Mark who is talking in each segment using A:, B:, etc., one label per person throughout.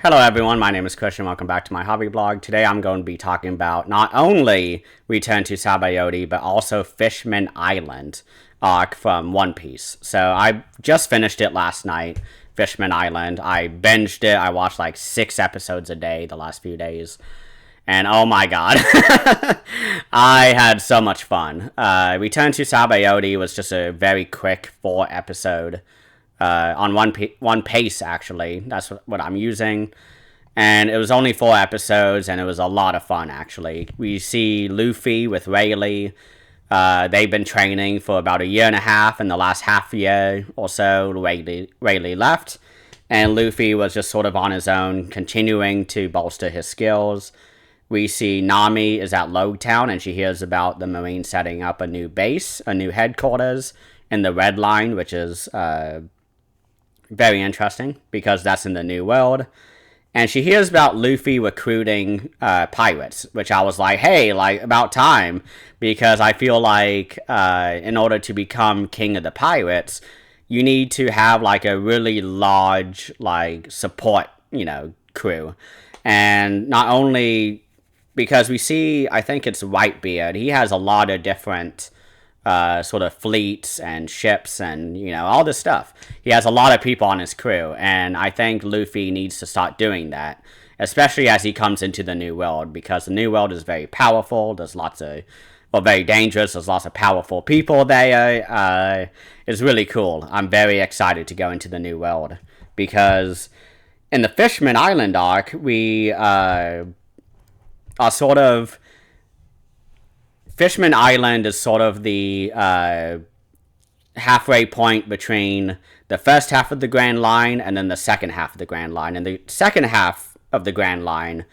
A: Hello everyone, my name is Christian. Welcome back to my hobby blog. Today I'm going to be talking about not only Return to Sabaody, but also Fishman Island arc from One Piece. So I just finished it last night, Fishman Island. I binged it. I watched like 6 episodes a day the last few days. And oh my god, I had so much fun. Return to Sabaody was just a very quick 4 episode on one pace, actually. That's what I'm using. And it was only 4 episodes, and it was a lot of fun, actually. We see Luffy with Rayleigh. They've been training for about a year and a half. In the last half year or so, Rayleigh left. And Luffy was just sort of on his own, continuing to bolster his skills. We see Nami is at Logtown, and she hears about the Marines setting up a new base, a new headquarters in the Red Line, which is very interesting because that's in the New World. And she hears about Luffy recruiting pirates, which I was like, hey, like, about time, because I feel like in order to become king of the pirates, you need to have like a really large like support, crew. And not only because we see, I think it's Whitebeard, he has a lot of different sort of fleets and ships and, all this stuff. He has a lot of people on his crew, and I think Luffy needs to start doing that, especially as he comes into the New World, because the New World is very powerful. There's very dangerous. There's lots of powerful people there. It's really cool. I'm very excited to go into the New World, because in the Fishman Island arc, we are sort of... Fishman Island is sort of the halfway point between the first half of the Grand Line and then the second half of the Grand Line. And the second half of the Grand Line,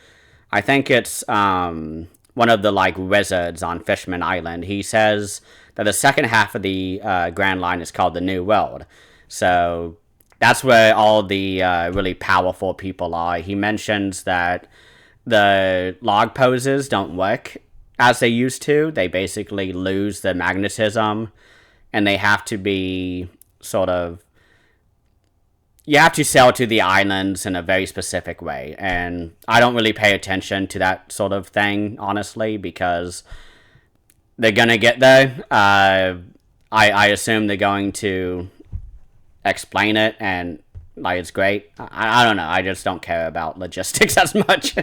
A: I think it's one of the like wizards on Fishman Island. He says that the second half of the Grand Line is called the New World. So that's where all the really powerful people are. He mentions that the log poses don't work as they used to. They basically lose the magnetism, and they have to be sort of... You have to sail to the islands in a very specific way, and I don't really pay attention to that sort of thing, honestly, because they're gonna get there. I assume they're going to explain it, and like it's great. I don't know. I just don't care about logistics as much.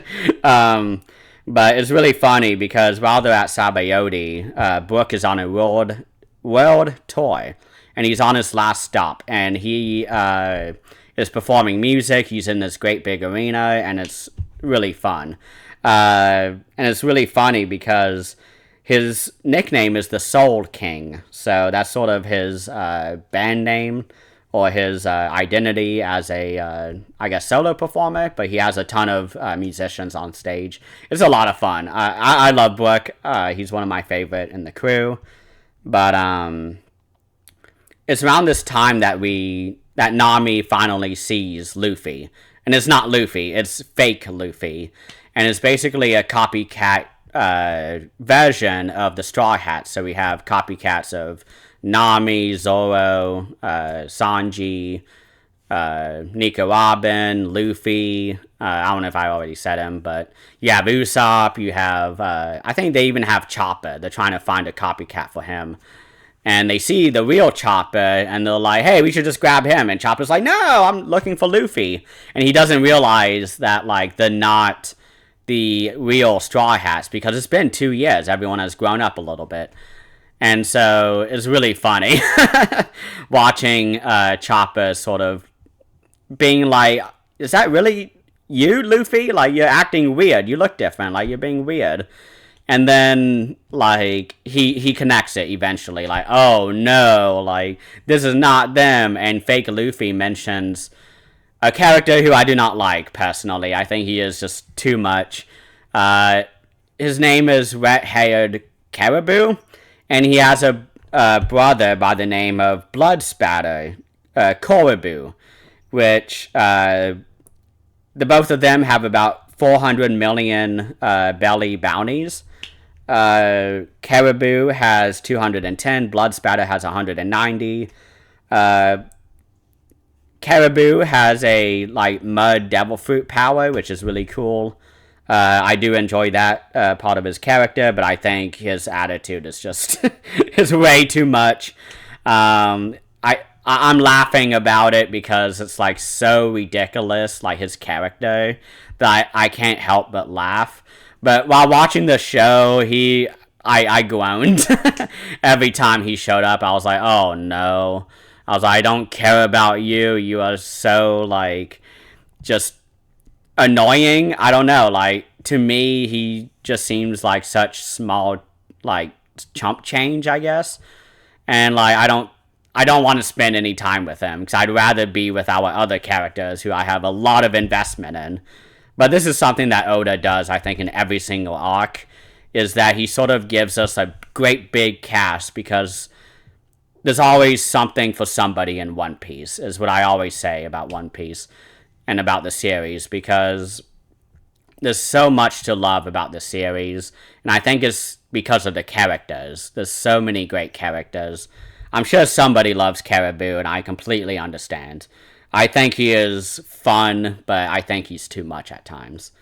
A: But it's really funny because while they're at Sabaody, Brook is on a world tour, and he's on his last stop, and he is performing music. He's in this great big arena, and it's really fun. And it's really funny because his nickname is the Soul King, so that's sort of his band name, or his identity as a, solo performer, but he has a ton of musicians on stage. It's a lot of fun. I love Brook. He's one of my favorite in the crew. But it's around this time that Nami finally sees Luffy. And it's not Luffy, it's fake Luffy. And it's basically a copycat version of the Straw Hats. So we have copycats of Nami, Zoro, Sanji, Nico Robin, Luffy. I don't know if I already said him, but you have Usopp, you have, I think they even have Chopper. They're trying to find a copycat for him. And they see the real Chopper, and they're like, hey, we should just grab him. And Chopper's like, no, I'm looking for Luffy. And he doesn't realize that, like, they're not the real Straw Hats, because it's been 2 years. Everyone has grown up a little bit. And so it's really funny watching Chopper sort of being like, is that really you, Luffy? Like, you're acting weird. You look different. Like, you're being weird. And then, like, he connects it eventually. Like, oh, no. Like, this is not them. And fake Luffy mentions a character who I do not like, personally. I think he is just too much. His name is Red-Haired Caribou. And he has a brother by the name of Blood Spatter, Koribu, which the both of them have about 400 million belly bounties. Caribou has 210, Blood Spatter has 190. Caribou has a like mud devil fruit power, which is really cool. I do enjoy that part of his character, but I think his attitude is just is way too much. I'm laughing about it because it's like so ridiculous, like his character, that I can't help but laugh. But while watching the show, I groaned every time he showed up. I was like, oh no. I was like, I don't care about you. You are so like just annoying. I don't know. Like to me, he just seems like such small like chump change, I guess. And like I don't want to spend any time with him because I'd rather be with our other characters who I have a lot of investment in. But this is something that Oda does, I think, in every single arc, is that he sort of gives us a great big cast because there's always something for somebody in One Piece, is what I always say about One Piece and about the series, because there's so much to love about the series, and I think it's because of the characters. There's so many great characters. I'm sure somebody loves Caribou, and I completely understand. I think he is fun, but I think he's too much at times.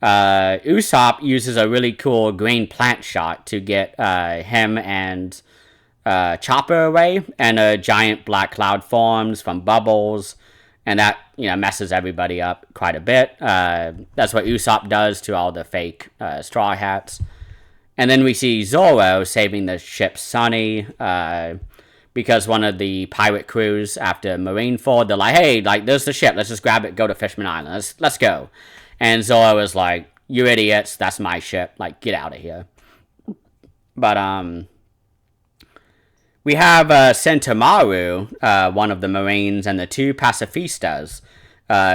A: Usopp uses a really cool green plant shot to get him and Chopper away, and a giant black cloud forms from bubbles, and that messes everybody up quite a bit. That's what Usopp does to all the fake Straw Hats. And then we see Zoro saving the ship Sunny, because one of the pirate crews after Marineford, they're like, hey, like, there's the ship, let's just grab it, go to Fishman Island, let's go. And Zoro is like, you idiots, that's my ship, like, get out of here. But, we have Sentomaru, one of the Marines, and the two pacifistas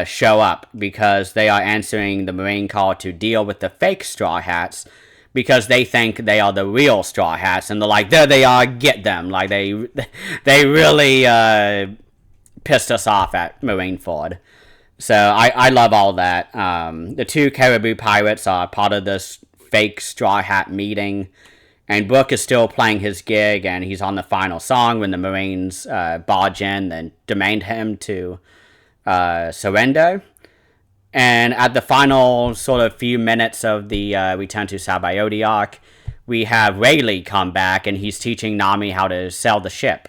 A: show up because they are answering the Marine call to deal with the fake Straw Hats, because they think they are the real Straw Hats, and they're like, there they are, get them. Like, they really pissed us off at Marineford. So I love all that. The two Caribou pirates are part of this fake Straw Hat meeting, and Brook is still playing his gig, and he's on the final song when the Marines barge in and demand him to surrender. And at the final sort of few minutes of the Return to Sabaody arc, we have Rayleigh come back, and he's teaching Nami how to sail the ship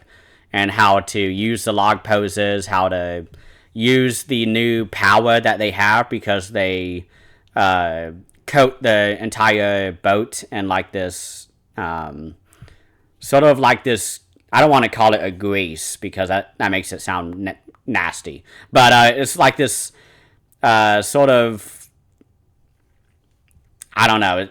A: and how to use the log poses, how to use the new power that they have, because they coat the entire boat in like this sort of like this, I don't want to call it a grease because that makes it sound nasty, but it's like this sort of, I don't know.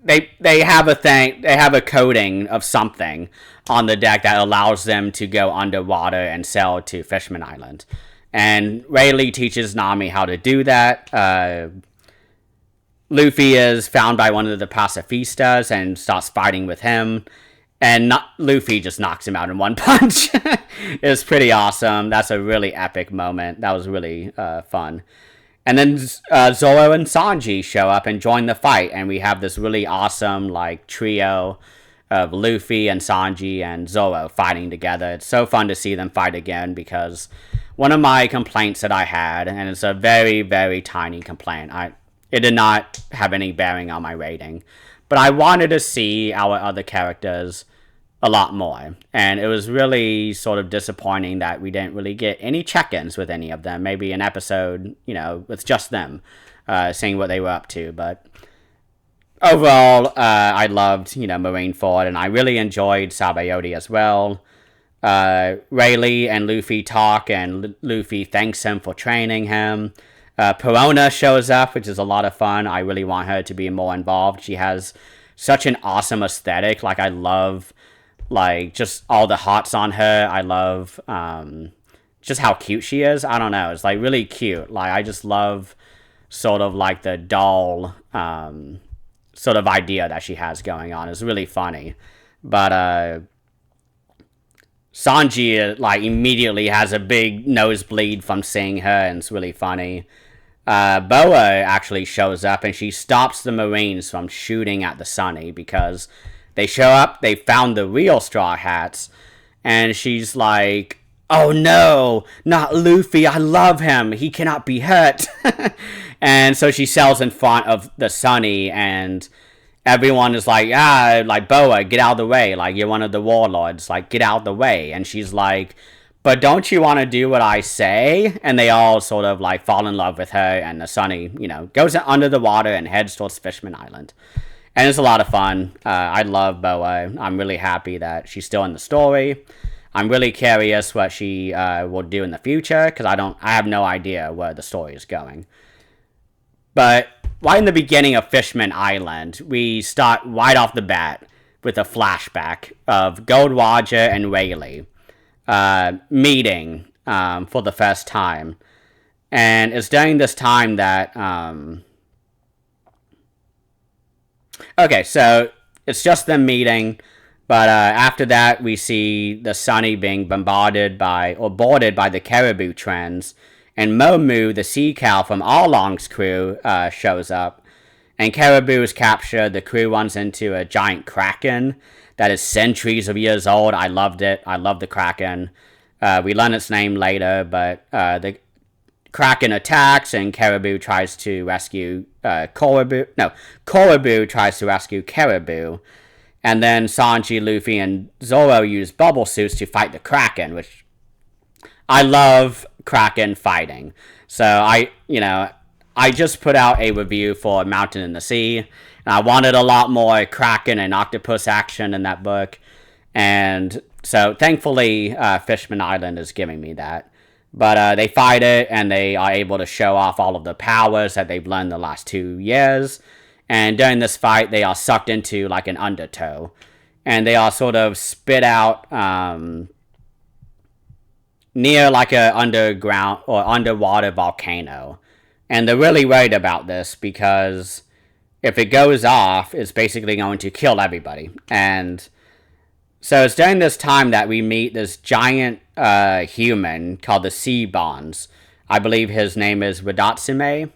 A: They have a thing. They have a coating of something on the deck that allows them to go underwater and sail to Fishman Island. And Rayleigh teaches Nami how to do that. Luffy is found by one of the pacifistas and starts fighting with him. And Luffy just knocks him out in one punch. It's pretty awesome. That's a really epic moment. That was really fun. And then Zoro and Sanji show up and join the fight, and we have this really awesome like trio of Luffy and Sanji and Zoro fighting together. It's so fun to see them fight again, because one of my complaints that I had, and it's a very, very tiny complaint, it did not have any bearing on my rating, but I wanted to see our other characters a lot more, and it was really sort of disappointing that we didn't really get any check-ins with any of them. Maybe an episode, with just them, seeing what they were up to. But overall, I loved, Marineford, and I really enjoyed Sabaody as well. Rayleigh and Luffy talk, and Luffy thanks him for training him. Perona shows up, which is a lot of fun. I really want her to be more involved. She has such an awesome aesthetic. Like, I love like just all the hots on her. I love just how cute she is. I don't know, it's like really cute. Like, I just love sort of like the doll sort of idea that she has going on. It's really funny. But Sanji like immediately has a big nosebleed from seeing her, and it's really funny. Boa actually shows up, and she stops the Marines from shooting at the Sunny, because they show up, they found the real Straw Hats, and she's like, oh no, not Luffy, I love him, he cannot be hurt. And so she sells in front of the Sunny, and everyone is like, like, Boa, get out of the way, like, you're one of the warlords, like, get out of the way. And she's like, but don't you want to do what I say? And they all sort of, like, fall in love with her, and the Sunny, goes under the water and heads towards Fishman Island. And it's a lot of fun. I love Boa. I'm really happy that she's still in the story. I'm really curious what she will do in the future, because I have no idea where the story is going. But right in the beginning of Fishman Island, we start right off the bat with a flashback of Gold Roger and Rayleigh meeting for the first time. And it's during this time that... Okay, so it's just them meeting, but after that we see the Sunny being boarded by the Caribou Trends, and Momu, the sea cow from Arlong's crew, shows up. And Caribou is captured. The crew runs into a giant kraken that is centuries of years old. I loved it. I love the kraken. We learn its name later, but the kraken attacks, and Caribou tries to rescue Koribu tries to rescue Caribou. And then Sanji, Luffy, and Zoro use bubble suits to fight the kraken, which I love kraken fighting. So I just put out a review for Mountain in the Sea, and I wanted a lot more kraken and octopus action in that book. And so thankfully Fishman Island is giving me that. But they fight it, and they are able to show off all of the powers that they've learned the last 2 years. And during this fight, they are sucked into like an undertow. And they are sort of spit out near like a underground or underwater volcano. And they're really worried about this because if it goes off, it's basically going to kill everybody. And so it's during this time that we meet this giant human called the Sea Bonds. I believe his name is Wadatsume.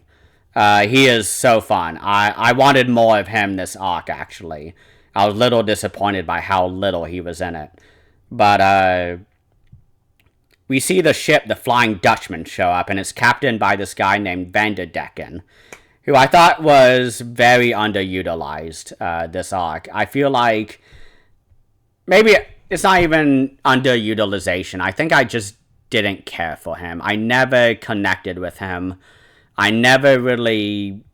A: He is so fun. I wanted more of him this arc, actually. I was a little disappointed by how little he was in it. But we see the ship, the Flying Dutchman, show up, and it's captained by this guy named Vanderdecken, who I thought was very underutilized this arc. I feel like maybe it's not even underutilization. I think I just didn't care for him. I never connected with him. I never really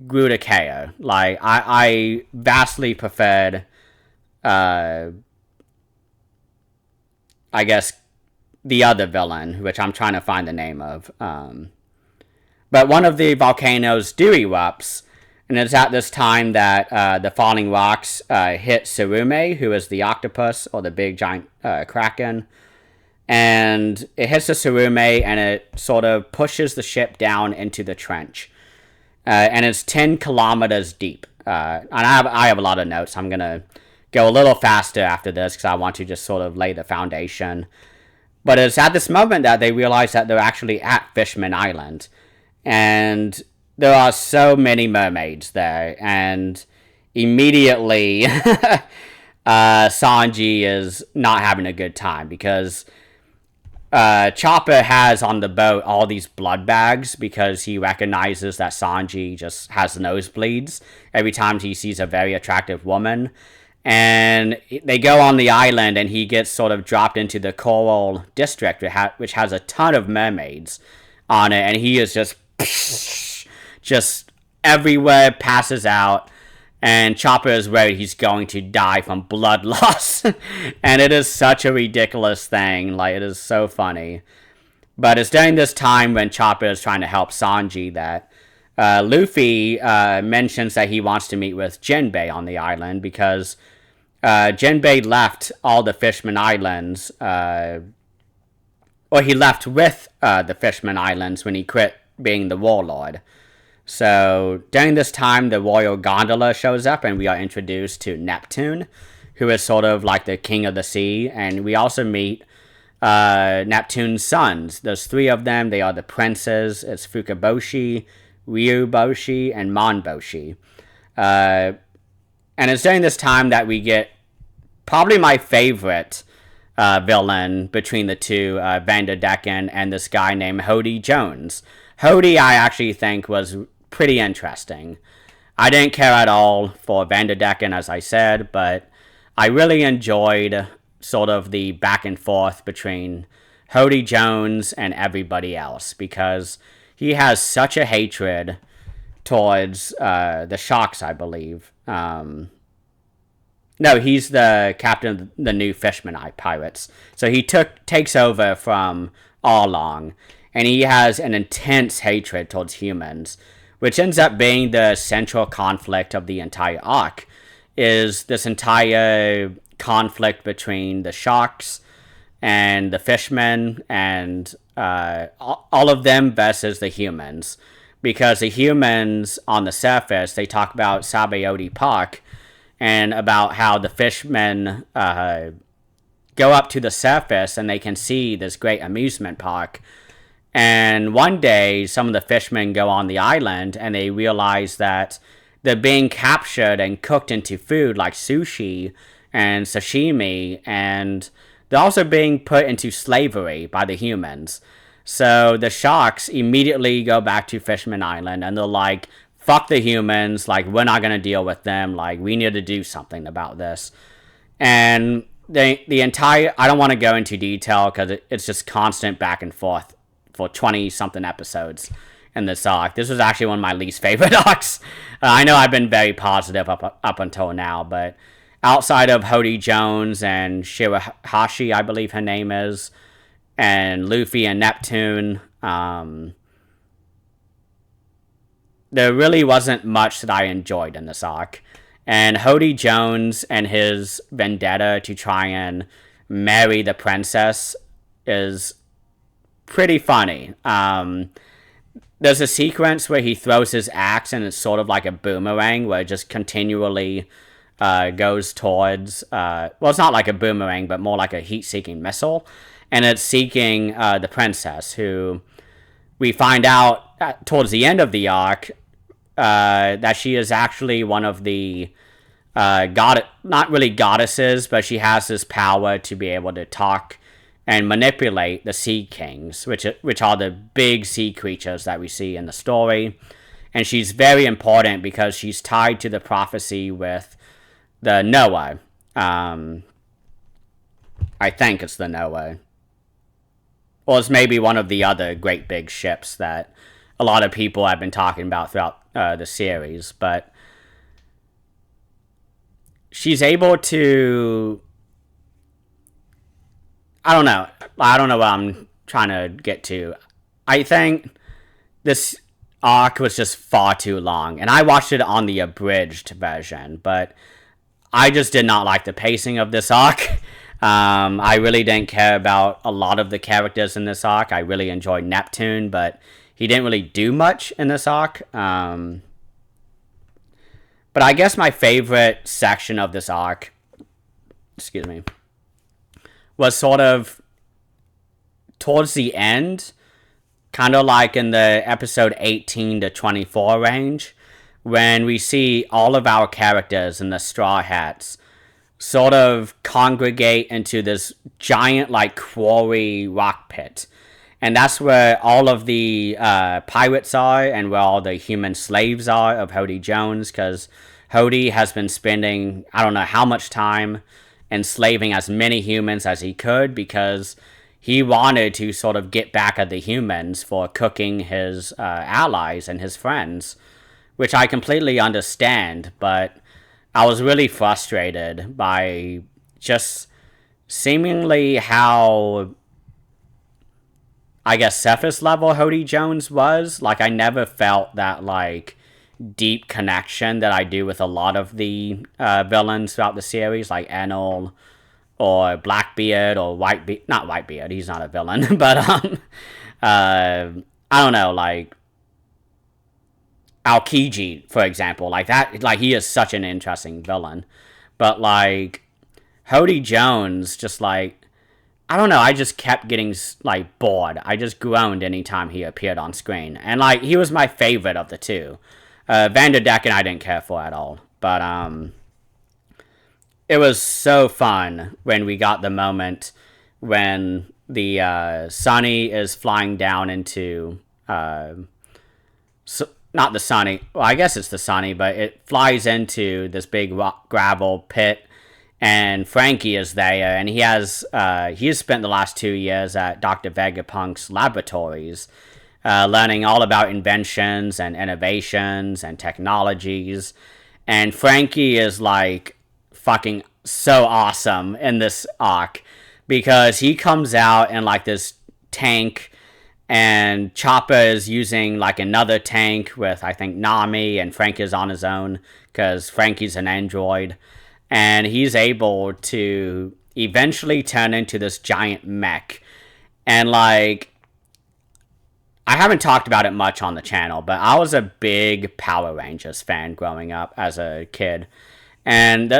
A: grew to care. Like, I vastly preferred, I guess, the other villain, which I'm trying to find the name of. But one of the volcanoes do erupts, and it's at this time that the falling rocks hit Tsurume, who is the octopus, or the big giant kraken. And it hits the Tsurume, and it sort of pushes the ship down into the trench. And it's 10 kilometers deep. And I have a lot of notes. I'm going to go a little faster after this, because I want to just sort of lay the foundation. But it's at this moment that they realize that they're actually at Fishman Island. And there are so many mermaids there. And immediately, Sanji is not having a good time, because Chopper has on the boat all these blood bags, because he recognizes that Sanji just has nosebleeds every time he sees a very attractive woman. And they go on the island, and he gets sort of dropped into the coral district, which has a ton of mermaids on it, and he is just everywhere, passes out, and Chopper is worried he's going to die from blood loss. And it is such a ridiculous thing. Like, it is so funny. But it's during this time when Chopper is trying to help Sanji that Luffy mentions that he wants to meet with Jinbei on the island, because Jinbei left all the Fishman Islands, or he left with the Fishman Islands when he quit being the warlord. So during this time, the royal gondola shows up, and we are introduced to Neptune, who is sort of like the king of the sea. And we also meet Neptune's sons. There's 3 of them. They are the princes. It's Fukaboshi, Ryuboshi, and Monboshi. And it's during this time that we get probably my favorite villain between the two, Vanderdecken and this guy named Hody Jones. Hody, I actually think, was pretty interesting. I didn't care at all for Vanderdecken, as I said, but I really enjoyed sort of the back and forth between Hody Jones and everybody else, because he has such a hatred towards the Sharks, I believe. No, he's the captain of the new Fishman Island pirates. So he takes over from Arlong, and he has an intense hatred towards humans, which ends up being the central conflict of the entire arc, is this entire conflict between the Sharks and the Fishmen, and all of them versus the humans. Because the humans, on the surface, they talk about Sabaody Park, and about how the Fishmen go up to the surface and they can see this great amusement park. And one day, some of the fishermen go on the island and they realize that they're being captured and cooked into food like sushi and sashimi, and they're also being put into slavery by the humans. So the Sharks immediately go back to Fishman Island and they're like, fuck the humans, like, we're not going to deal with them, like, we need to do something about this. And the entire, I don't want to go into detail because it's just constant back and forth for 20-something episodes in this arc. This was actually one of my least favorite arcs. I know I've been very positive up until now, but outside of Hody Jones and Shirahashi, I believe her name is, and Luffy and Neptune, there really wasn't much that I enjoyed in this arc. And Hody Jones and his vendetta to try and marry the princess is pretty funny. There's a sequence where he throws his axe and it's sort of like a boomerang where it just continually goes towards... well, it's not like a boomerang, but more like a heat-seeking missile. And it's seeking the princess, who we find out towards the end of the arc that she is actually one of the not really goddesses, but she has this power to be able to talk and manipulate the Sea Kings, which are the big sea creatures that we see in the story. And she's very important because she's tied to the prophecy with the Noah. I think it's the Noah. Or it's maybe one of the other great big ships that a lot of people have been talking about throughout the series, but she's able to... I don't know what I'm trying to get to. I think this arc was just far too long, and I watched it on the abridged version, but I just did not like the pacing of this arc. I really didn't care about a lot of the characters in this arc. I really enjoyed Neptune, but he didn't really do much in this arc. But I guess my favorite section of this arc, was sort of towards the end, kind of like in the episode 18 to 24 range, when we see all of our characters in the Straw Hats sort of congregate into this giant, like, quarry rock pit. And that's where all of the pirates are, and where all the human slaves are of Hody Jones, because Hody has been spending, I don't know how much time, enslaving as many humans as he could, because he wanted to sort of get back at the humans for cooking his allies and his friends, which I completely understand, but I was really frustrated by just seemingly how, I guess, surface level Hody Jones was. Like, I never felt that, like, deep connection that I do with a lot of the villains throughout the series, like Enel or Blackbeard or Whitebeard. Not Whitebeard, he's not a villain, but I don't know, like Aokiji, for example, like that, like, he is such an interesting villain. But like Hody Jones, just like, I don't know, I just kept getting, like, bored. I just groaned anytime he appeared on screen, and like, he was my favorite of the two. Vanderdecken I didn't care for at all, but it was so fun when we got the moment when the Sunny is flying down into not the Sunny. Well, I guess it's the Sunny, but it flies into this big rock, gravel pit, and Frankie is there, and he's spent the last 2 years at Dr. Vegapunk's laboratories, learning all about inventions and innovations and technologies. And Frankie is like fucking so awesome in this arc because he comes out in like this tank, and Chopper is using like another tank with, I think, Nami, and Frank is on his own because Frankie's an android. And he's able to eventually turn into this giant mech. And like, I haven't talked about it much on the channel, but I was a big Power Rangers fan growing up as a kid. And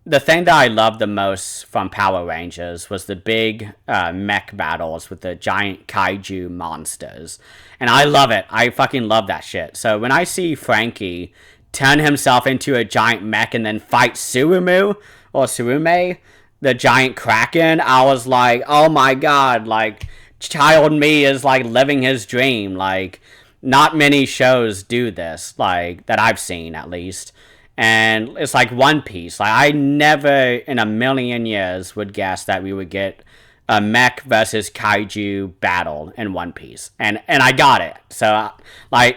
A: the thing that I loved the most from Power Rangers was the big mech battles with the giant kaiju monsters. And I love it. I fucking love that shit. So when I see Frankie turn himself into a giant mech and then fight Surumu or Surume, the giant kraken, I was like, oh my god, like, child me is like living his dream. Like, not many shows do this, like, that I've seen at least. And it's like One Piece. Like, I never in a million years would guess that we would get a mech versus kaiju battle in One Piece. And I got it. So, like,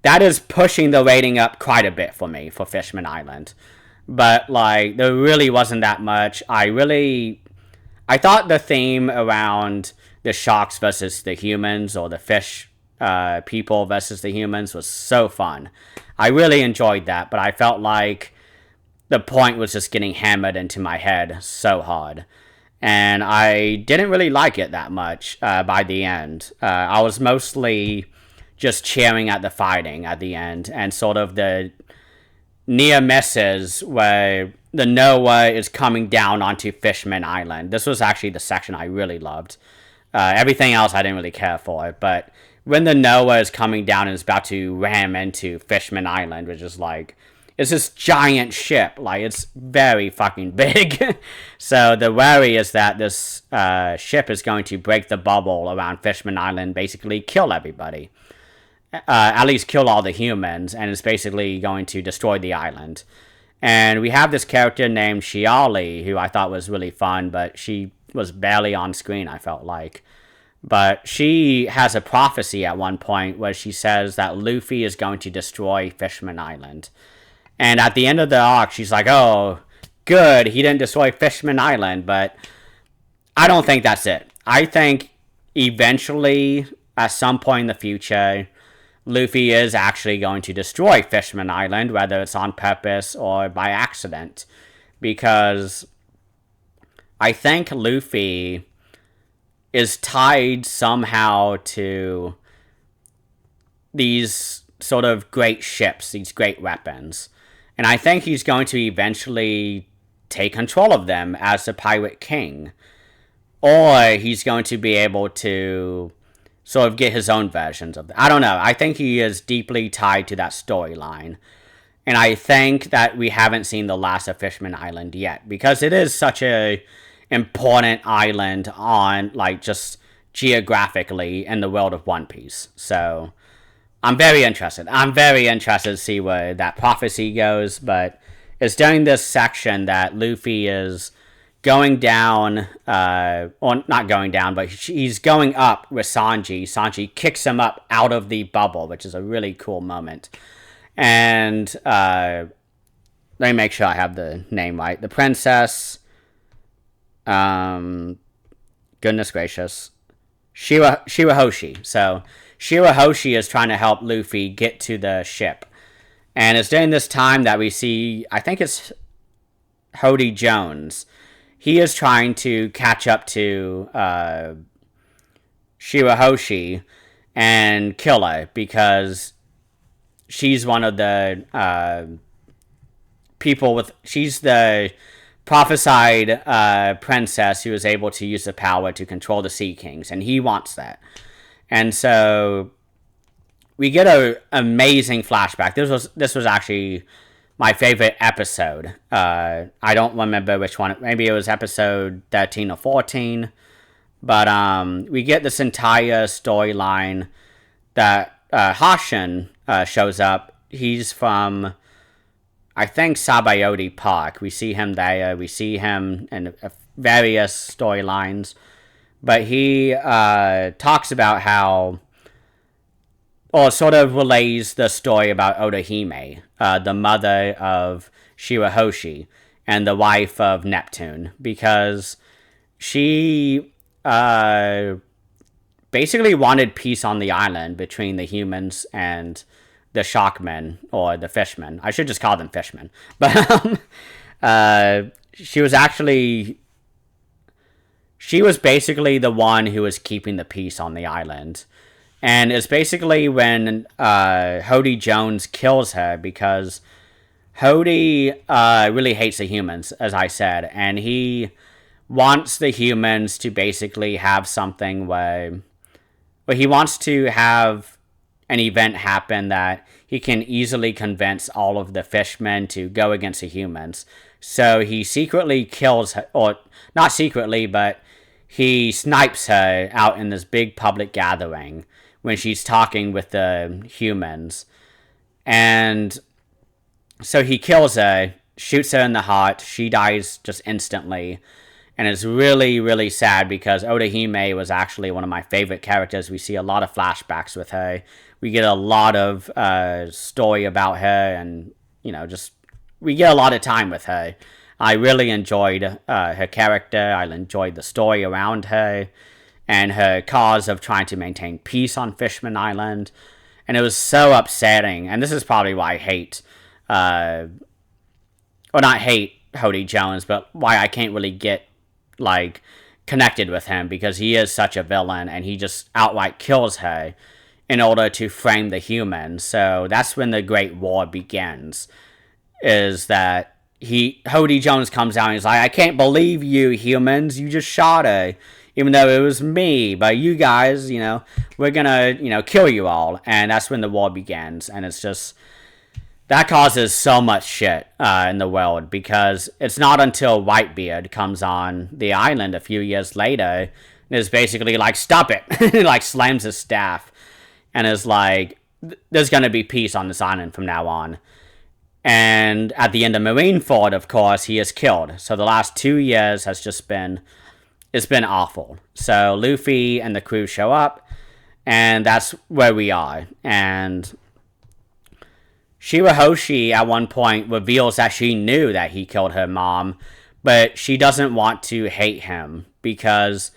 A: that is pushing the rating up quite a bit for me for Fishman Island. But, like, there really wasn't that much. I thought the theme around the sharks versus the humans, or the fish people versus the humans, was so fun. I really enjoyed that, but I felt like the point was just getting hammered into my head so hard. And I didn't really like it that much by the end. I was mostly just cheering at the fighting at the end, and sort of the near misses where the Noah is coming down onto Fishman Island. This was actually the section I really loved. Everything else I didn't really care for, but when the Noah is coming down and is about to ram into Fishman Island, which is like, it's this giant ship, like, it's very fucking big. So the worry is that this ship is going to break the bubble around Fishman Island, basically kill everybody. At least kill all the humans, and it's basically going to destroy the island. And we have this character named Shiali, who I thought was really fun, but she was barely on screen, I felt like. But she has a prophecy at one point where she says that Luffy is going to destroy Fishman Island. And at the end of the arc, she's like, oh, good, he didn't destroy Fishman Island, but I don't think that's it. I think eventually, at some point in the future, Luffy is actually going to destroy Fishman Island, whether it's on purpose or by accident. Because I think Luffy is tied somehow to these sort of great ships, these great weapons. And I think he's going to eventually take control of them as the Pirate King. Or he's going to be able to sort of get his own versions of them. I don't know. I think he is deeply tied to that storyline. And I think that we haven't seen the last of Fishman Island yet, because it is such a important island on, like, just geographically in the world of One Piece. So I'm very interested. I'm very interested to see where that prophecy goes, but it's during this section that Luffy is going down, or not going down, but he's going up with Sanji. Sanji kicks him up out of the bubble, which is a really cool moment. And let me make sure I have the name right. The princess, goodness gracious, Shirahoshi. So Shirahoshi is trying to help Luffy get to the ship. And it's during this time that we see, I think it's Hody Jones. He is trying to catch up to Shirahoshi and kill her, because she's one of the people with... She's the prophesied princess who is able to use the power to control the Sea Kings, and he wants that. And so we get a amazing flashback. This was actually my favorite episode. I don't remember which one. Maybe it was episode 13 or 14. But we get this entire storyline that Hashin shows up. He's from, I think, Sabaody Park. We see him there. We see him in various storylines. But he talks about how, or sort of relays the story about Odahime, the mother of Shirahoshi and the wife of Neptune, because she basically wanted peace on the island between the humans and the Shockmen, or the Fishmen. I should just call them Fishmen. But she was basically the one who was keeping the peace on the island. And it's basically when Hody Jones kills her, because Hody really hates the humans, as I said, and he wants the humans to basically have something where he wants to have an event happen that he can easily convince all of the fishmen to go against the humans. So he secretly kills her, or not secretly, but he snipes her out in this big public gathering when she's talking with the humans. And so he kills her, shoots her in the heart, she dies just instantly. And it's really, really sad, because Odahime was actually one of my favorite characters. We see a lot of flashbacks with her. We get a lot of story about her, and, we get a lot of time with her. I really enjoyed her character. I enjoyed the story around her and her cause of trying to maintain peace on Fishman Island. And it was so upsetting. And this is probably why I hate, or not hate Hody Jones, but why I can't really get connected with him, because he is such a villain and he just outright kills her in order to frame the humans. So that's when the Great War begins, is that Hody Jones comes out and he's like, I can't believe you humans, you just shot her, even though it was me, but you guys, we're gonna, kill you all. And that's when the war begins. And it's just, that causes so much shit in the world, because it's not until Whitebeard comes on the island a few years later and is basically like, stop it, slams his staff, and is like, there's going to be peace on this island from now on. And at the end of Marineford, of course, he is killed. So the last 2 years has just been, it's been awful. So Luffy and the crew show up, and that's where we are. And Shirahoshi at one point reveals that she knew that he killed her mom, but she doesn't want to hate him, because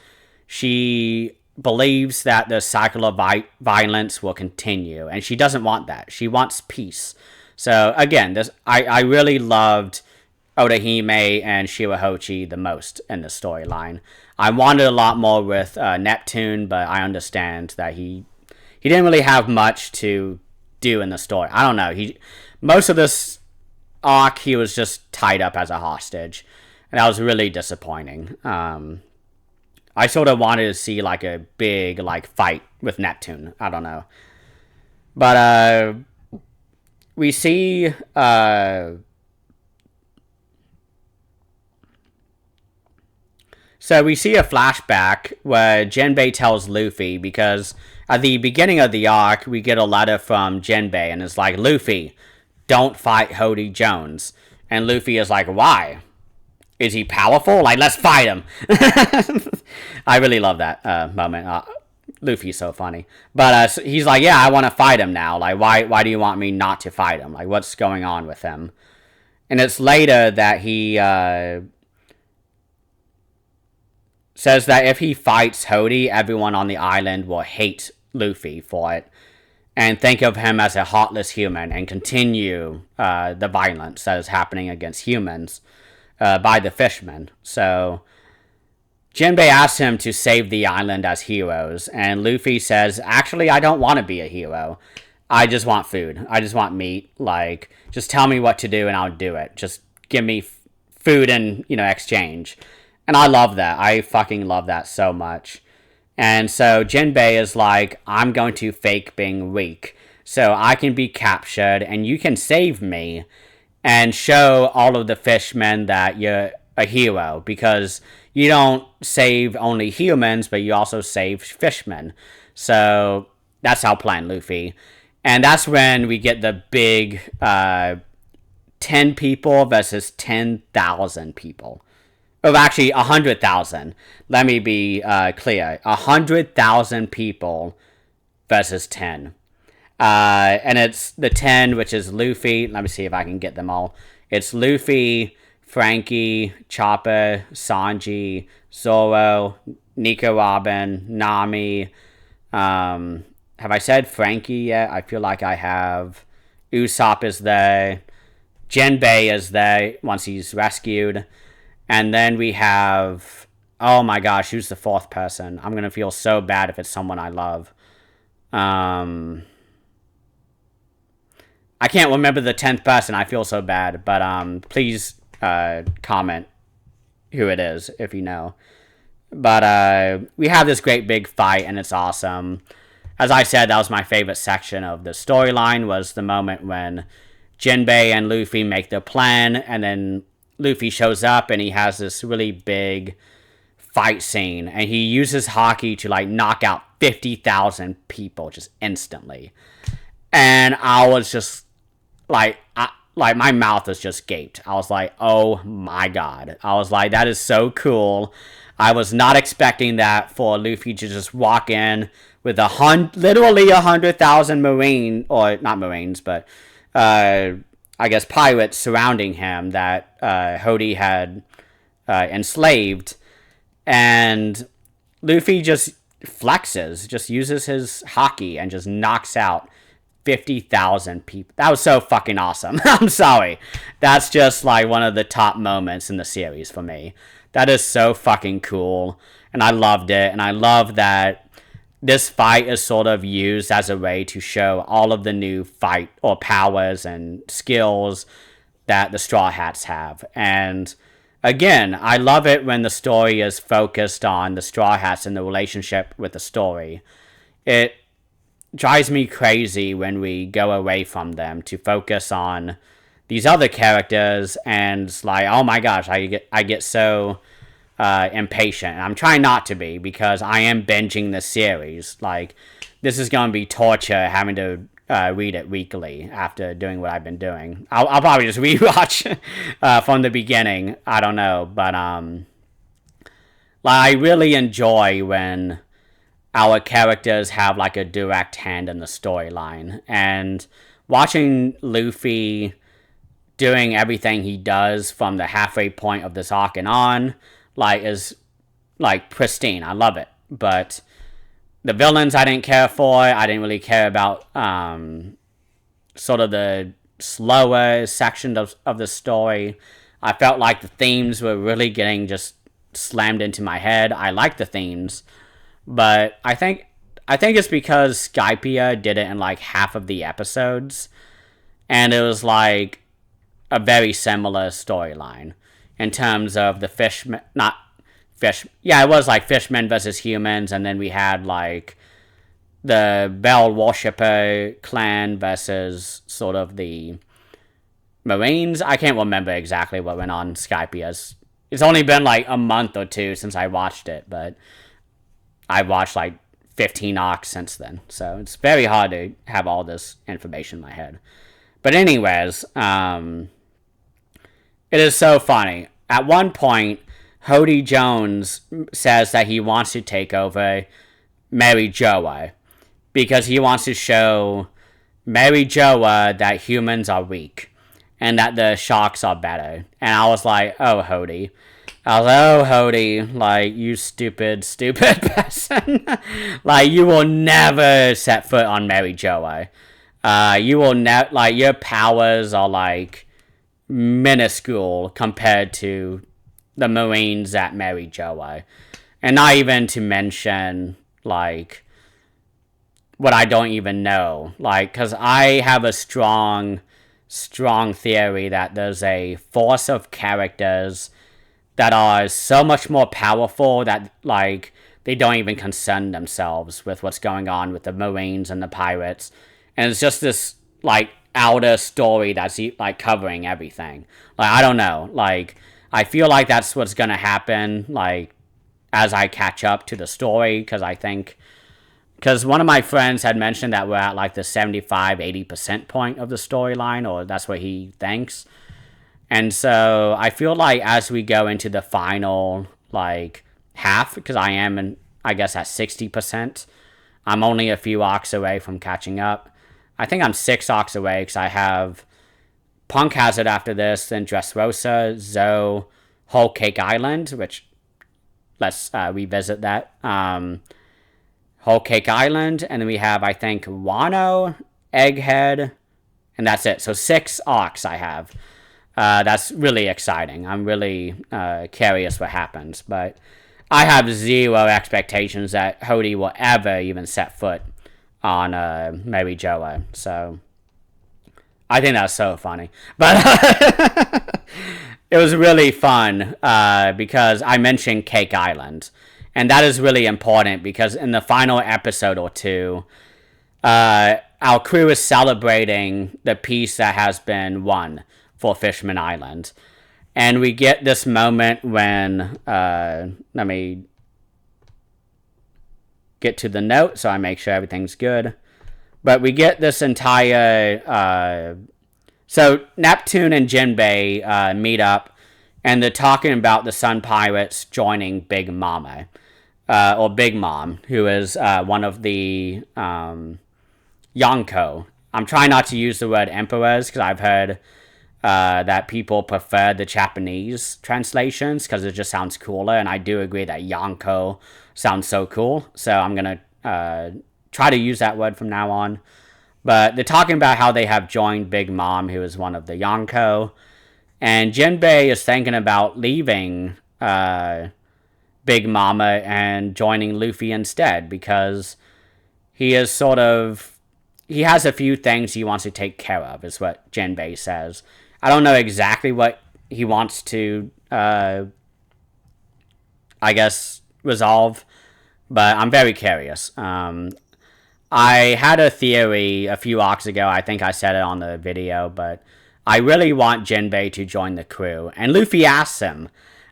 A: she believes that the cycle of violence will continue, and she doesn't want that. She wants peace. So again, I really loved Odahime and Shirahoshi the most in the storyline. I wanted a lot more with Neptune, but I understand that he didn't really have much to do in the story. I don't know. Most of this arc, he was just tied up as a hostage, and that was really disappointing. I sort of wanted to see a big fight with Neptune. I don't know, but we see so we see a flashback where Jinbei tells Luffy, because at the beginning of the arc, we get a letter from Jinbei, and it's like, Luffy, don't fight Hody Jones. And Luffy is like, why? Is he powerful? Let's fight him. I really love that moment. Luffy's so funny. But he's like, yeah, I want to fight him now. Why do you want me not to fight him? What's going on with him? And it's later that he says that if he fights Hody, everyone on the island will hate Luffy for it, and think of him as a heartless human, and continue the violence that is happening against humans by the fishmen. So Jinbei asks him to save the island as heroes, and Luffy says, actually, I don't want to be a hero. I just want food. I just want meat. Just tell me what to do and I'll do it. Just give me food in, exchange. And I love that. I fucking love that so much. And so Jinbei is like, I'm going to fake being weak so I can be captured and you can save me. and show all of the fishmen that you're a hero, because you don't save only humans, but you also save fishmen. So that's how plan Luffy. And that's when we get the big 10 people versus 10,000 people. Oh, actually, 100,000. Let me be clear. 100,000 people versus 10. And it's the 10, which is Luffy. Let me see if I can get them all. It's Luffy, Frankie, Chopper, Sanji, Zoro, Nico Robin, Nami. Have I said Frankie yet? I feel like I have. Usopp is there. Jinbei is there once he's rescued. And then we have... Oh my gosh, who's the fourth person? I'm going to feel so bad if it's someone I love. I can't remember the 10th person. I feel so bad. But please comment who it is if you know. But we have this great big fight, and it's awesome. As I said, that was my favorite section of the storyline, was the moment when Jinbei and Luffy make their plan, and then Luffy shows up, and he has this really big fight scene, and he uses haki to, like, knock out 50,000 people just instantly. And I was just, like, my mouth was just gaped. I was like, oh my god. I was like, that is so cool. I was not expecting that for Luffy to just walk in with literally 100,000 marine, or not marines, but I guess pirates surrounding him that Hody had enslaved, and Luffy just flexes, just uses his haki and just knocks out 50,000 people. That was so fucking awesome. I'm sorry. That's just like one of the top moments in the series for me. That is so fucking cool, and I loved it, and I love that this fight is sort of used as a way to show all of the new fight or powers and skills that the Straw Hats have. And again, I love it when the story is focused on the Straw Hats and the relationship with the story. It drives me crazy when we go away from them to focus on these other characters, and it's like, oh my gosh, I get so impatient. And I'm trying not to be, because I am binging this series. Like, this is going to be torture having to read it weekly after doing what I've been doing. I'll probably just rewatch from the beginning. I don't know, but like, I really enjoy when our characters have like a direct hand in the storyline, and watching Luffy doing everything he does from the halfway point of this arc and on, like, is like pristine. I love it. But the villains I didn't care for. I didn't really care about sort of the slower section of the story. I felt like the themes were really getting just slammed into my head. I like the themes, but I think it's because Skypiea did it in like half of the episodes, and it was like a very similar storyline in terms of the fishmen, not fish. Yeah, it was like fishmen versus humans, and then we had like the Bell Worshipper clan versus sort of the Marines. I can't remember exactly what went on Skypiea. It's only been like a month or two since I watched it, but I've watched like 15 arcs since then, so it's very hard to have all this information in my head. But anyways, it is so funny. At one point, Hody Jones says that he wants to take over Mary Joa because he wants to show Mary Joa that humans are weak and that the sharks are better. And I was like, oh, Hody. Like, you stupid person. Like, you will never set foot on Mary Joa. You will never, like, your powers are, like, minuscule compared to the Marines at Mary Joa. And not even to mention, like, what I don't even know. Like, because I have a strong theory that there's a force of characters that are so much more powerful that, like, they don't even concern themselves with what's going on with the Marines and the pirates. And it's just this, like, outer story that's like covering everything. Like, I don't know. Like, I feel like that's what's gonna happen. Like, as I catch up to the story, because one of my friends had mentioned that we're at like the 75-80% point of the storyline, or that's what he thinks. And so I feel like as we go into the final like half, because I am I guess at 60%, I'm only a few arcs away from catching up. I think I'm 6 arcs away because I have Punk Hazard after this, then Dressrosa, Zoe, Whole Cake Island, which let's revisit that. Whole Cake Island, and then we have, I think, Wano, Egghead, and that's it. So 6 arcs I have. That's really exciting. I'm really curious what happens, but I have zero expectations that Hody will ever even set foot on Mary Joa. So I think that's so funny. But it was really fun because I mentioned Cake Island. And that is really important because in the final episode or two, our crew is celebrating the peace that has been won for Fishman Island. And we get this moment when, let me get to the note so I make sure everything's good. But we get this entire, so Neptune and Jinbei meet up, and they're talking about the Sun Pirates joining Big Mama. Or Big Mom, who is one of the Yonko. I'm trying not to use the word emperors because I've heard that people prefer the Japanese translations because it just sounds cooler, and I do agree that Yonko sounds so cool, so I'm going to try to use that word from now on. But they're talking about how they have joined Big Mom, who is one of the Yonko, and Jinbei is thinking about leaving Big Mama and joining Luffy instead because he is he has a few things he wants to take care of, is what Jinbei says. I don't know exactly what he wants to, I guess, resolve, but I'm very curious. I had a theory a few arcs ago, I think I said it on the video, but I really want Jinbei to join the crew. And Luffy asks him,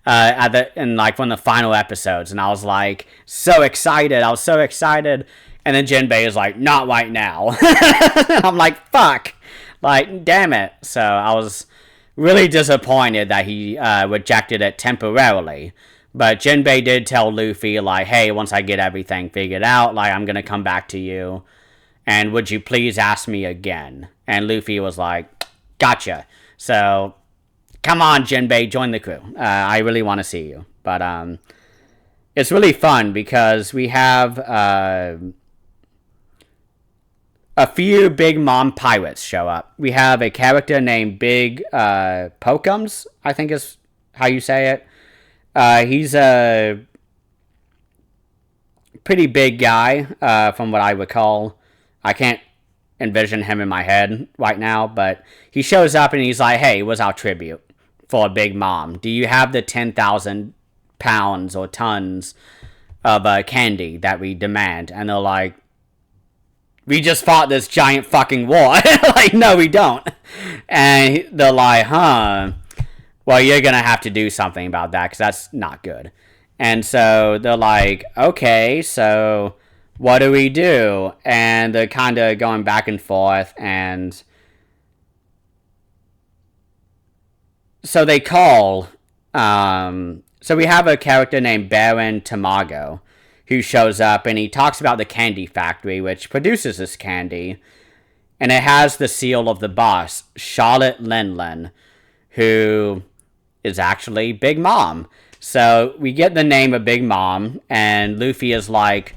A: in like one of the final episodes, and I was like so excited. I was so excited, and then Jinbei is like, not right now. And I'm like, fuck, like damn it. So I was really disappointed that he rejected it temporarily. But Jinbei did tell Luffy like, hey, once I get everything figured out, like I'm gonna come back to you, and would you please ask me again? And Luffy was like, gotcha. So come on, Jinbei, join the crew. I really want to see you. But it's really fun because we have a few Big Mom pirates show up. We have a character named Big Pokums, I think is how you say it. He's a pretty big guy, from what I recall. I can't envision him in my head right now, but he shows up and he's like, hey, what's our tribute for Big Mom? Do you have the 10,000 pounds or tons of candy that we demand? And they're like, we just fought this giant fucking war. Like, no, we don't. And they're like, huh, well, you're gonna have to do something about that because that's not good. And so they're like, okay, so what do we do? And they're kind of going back and forth, and so they call, so we have a character named Baron Tamago who shows up, and he talks about the candy factory, which produces this candy, and it has the seal of the boss, Charlotte Linlin, who is actually Big Mom. So we get the name of Big Mom, and Luffy is like,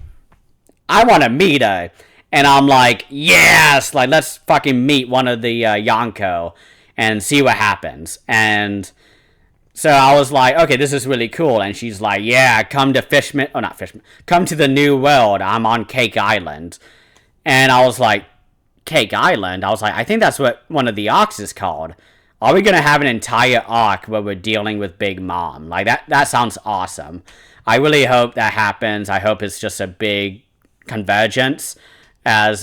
A: I want to meet her. And I'm like, yes, like let's fucking meet one of the Yonko and see what happens. And so I was like, okay, this is really cool. And she's like, yeah, come to come to the New World. I'm on Cake Island. And I was like, Cake Island? I was like, I think that's what one of the arcs is called. Are we going to have an entire arc where we're dealing with Big Mom? Like, that sounds awesome. I really hope that happens. I hope it's just a big convergence as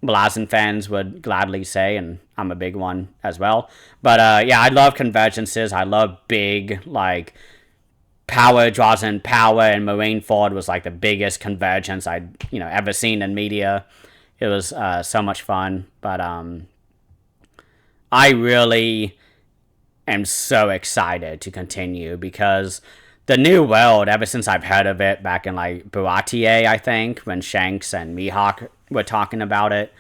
A: Blazin fans would gladly say, and I'm a big one as well. But yeah, I love convergences. I love big, like, power draws in power, and Marineford was like the biggest convergence I'd ever seen in media. It was so much fun. But I really am so excited to continue, because the new world, ever since I've heard of it back in like Baratie, I think, when Shanks and Mihawk were talking about it,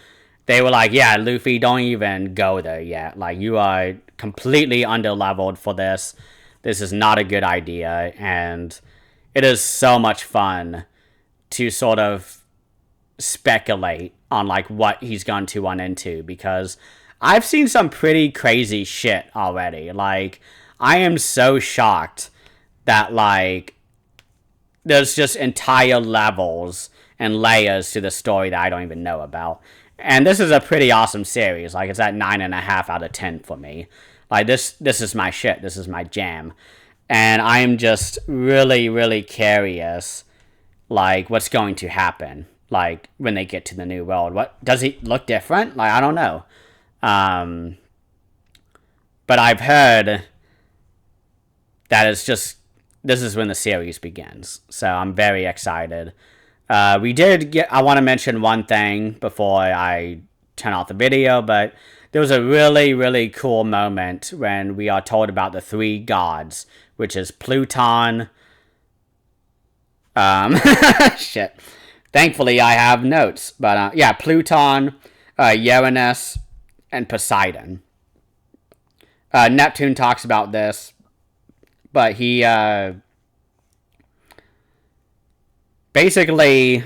A: they were like, yeah, Luffy, don't even go there yet. Like, you are completely underleveled for this. This is not a good idea. And it is so much fun to sort of speculate on like what he's going to run into, because I've seen some pretty crazy shit already. Like, I am so shocked that, like, there's just entire levels and layers to the story that I don't even know about. And this is a pretty awesome series. Like, it's at 9.5 out of 10 for me. Like, this is my shit. This is my jam. And I'm just really, really curious, like, what's going to happen, like, when they get to the new world. What does he look different? Like, I don't know. But I've heard that it's just, this is when the series begins. So I'm very excited. I want to mention one thing before I turn off the video, but there was a really, really cool moment when we are told about the three gods, which is Pluton. Shit. Thankfully, I have notes. But yeah, Pluton, Uranus, and Poseidon. Neptune talks about this, but he basically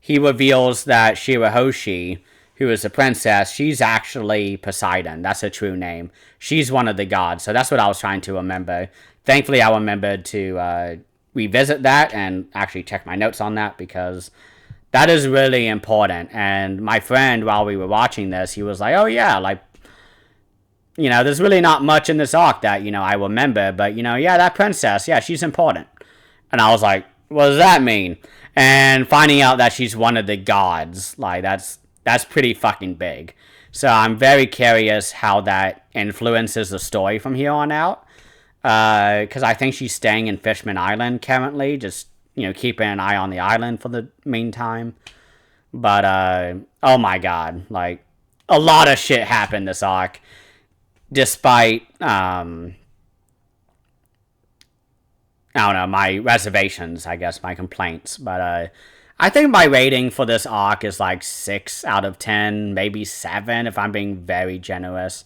A: he reveals that Shirahoshi, who is the princess, she's actually Poseidon. That's her true name. She's one of the gods. So that's what I was trying to remember. Thankfully, I remembered to revisit that and actually check my notes on that, because that is really important. And my friend, while we were watching this, he was like, oh yeah, like, there's really not much in this arc that, I remember, but, yeah, that princess, yeah, she's important. And I was like, what does that mean? And finding out that she's one of the gods, like, that's pretty fucking big. So I'm very curious how that influences the story from here on out. Because I think she's staying in Fishman Island currently, just, keeping an eye on the island for the meantime. But, oh my god, like, a lot of shit happened this arc. Despite, I don't know, my reservations, I guess, my complaints. But I think my rating for this arc is like 6 out of 10, maybe 7 if I'm being very generous.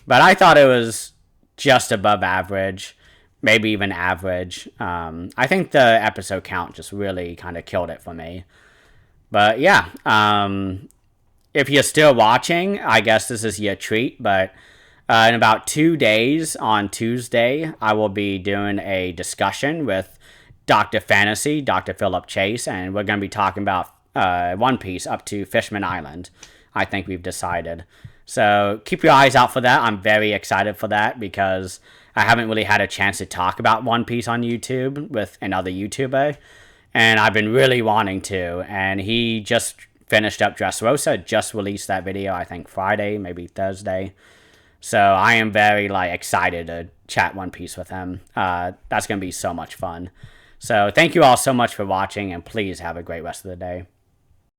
A: But I thought it was just above average, maybe even average. I think the episode count just really kind of killed it for me. But yeah, if you're still watching, I guess this is your treat. But in about 2 days, on Tuesday, I will be doing a discussion with Dr. Fantasy, Dr. Philip Chase, and we're going to be talking about One Piece up to Fishman Island. I think we've decided. So keep your eyes out for that. I'm very excited for that, because I haven't really had a chance to talk about One Piece on YouTube with another YouTuber, and I've been really wanting to. And he just finished up Dressrosa, just released that video, I think Friday, maybe Thursday. So I am very excited to chat One Piece with him. That's going to be so much fun. So thank you all so much for watching, and please have a great rest of the day.